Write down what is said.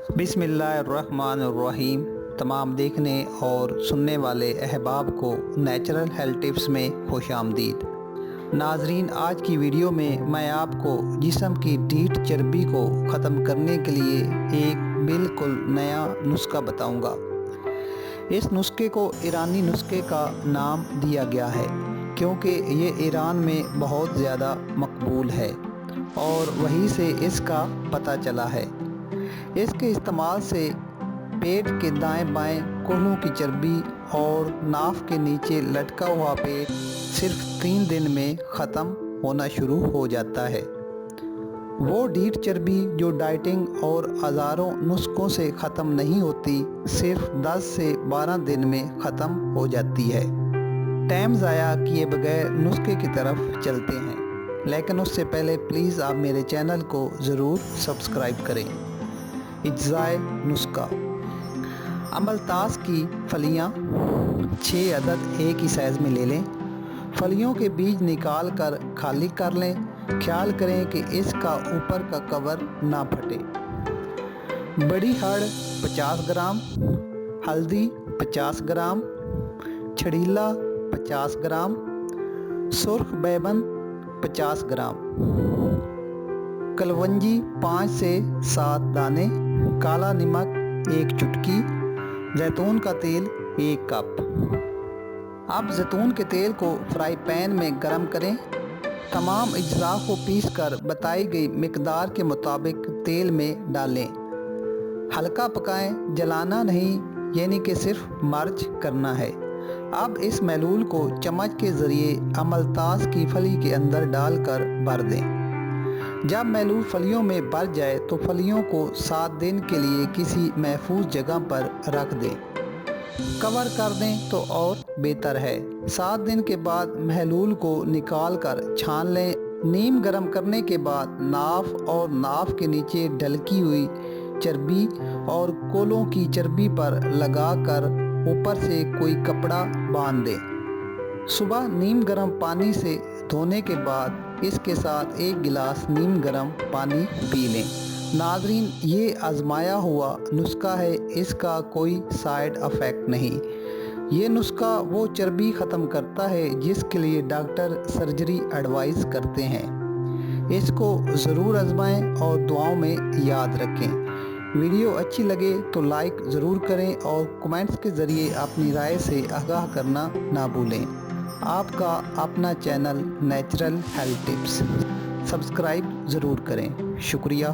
बिस्मिल्लाहिर्रहमानिर्रहीम। तमाम देखने और सुनने वाले अहबाब को नेचुरल हेल्थ टिप्स में खुश आमदीद। नाजरीन, आज की वीडियो में मैं आपको जिस्म की ढीठ चर्बी को ख़त्म करने के लिए एक बिल्कुल नया नुस्खा बताऊंगा। इस नुस्खे को ईरानी नुस्खे का नाम दिया गया है क्योंकि ये ईरान में बहुत ज़्यादा मकबूल है और वहीं से इसका पता चला है। इसके इस्तेमाल से पेट के दाएं बाएं कोहलों की चर्बी और नाफ के नीचे लटका हुआ पेट सिर्फ 3 दिन में ख़त्म होना शुरू हो जाता है। वो ढीठ चर्बी जो डाइटिंग और हज़ारों नुस्खों से ख़त्म नहीं होती, सिर्फ 10 से 12 दिन में ख़त्म हो जाती है। टाइम ज़ाया किए बगैर नुस्खे की तरफ चलते हैं, लेकिन उससे पहले प्लीज़ आप मेरे चैनल को ज़रूर सब्सक्राइब करें। इज्ज़ाए नुस्खा। अमलतास की फलियां 6 अदद एक ही साइज़ में ले लें। फलियों के बीज निकाल कर खाली कर लें। ख्याल करें कि इसका ऊपर का कवर ना फटे। बड़ी हड़ 50 ग्राम, हल्दी 50 ग्राम, छड़ीला 50 ग्राम, सुर्ख बैगन 50 ग्राम, कलवंजी 5 से 7 दाने, काला नमक 1 चुटकी, जैतून का तेल 1 कप। अब जैतून के तेल को फ्राई पैन में गरम करें। तमाम अज्जा को पीसकर बताई गई मिकदार के मुताबिक तेल में डालें। हल्का पकाएं, जलाना नहीं, यानी कि सिर्फ मर्ज करना है। अब इस महलूल को चम्मच के ज़रिए अमलतास की फली के अंदर डालकर भर दें। जब महलूल फलियों में भर जाए तो फलियों को 7 दिन के लिए किसी महफूज जगह पर रख दें। कवर कर दें तो और बेहतर है। 7 दिन के बाद महलूल को निकाल कर छान लें। नीम गरम करने के बाद नाफ और नाफ के नीचे ढलकी हुई चर्बी और कोलों की चर्बी पर लगाकर ऊपर से कोई कपड़ा बांध दें। सुबह नीम गर्म पानी से धोने के बाद इसके साथ 1 गिलास नीम गर्म पानी पी लें। नाज़रीन, ये आजमाया हुआ नुस्खा है, इसका कोई साइड इफ़ेक्ट नहीं। ये नुस्खा वो चर्बी ख़त्म करता है जिसके लिए डॉक्टर सर्जरी एडवाइस करते हैं। इसको ज़रूर आजमाएं और दुआओं में याद रखें। वीडियो अच्छी लगे तो लाइक ज़रूर करें और कमेंट्स के ज़रिए अपनी राय से आगाह करना ना भूलें। आपका अपना channel natural health tips subscribe ज़रूर करें। शुक्रिया।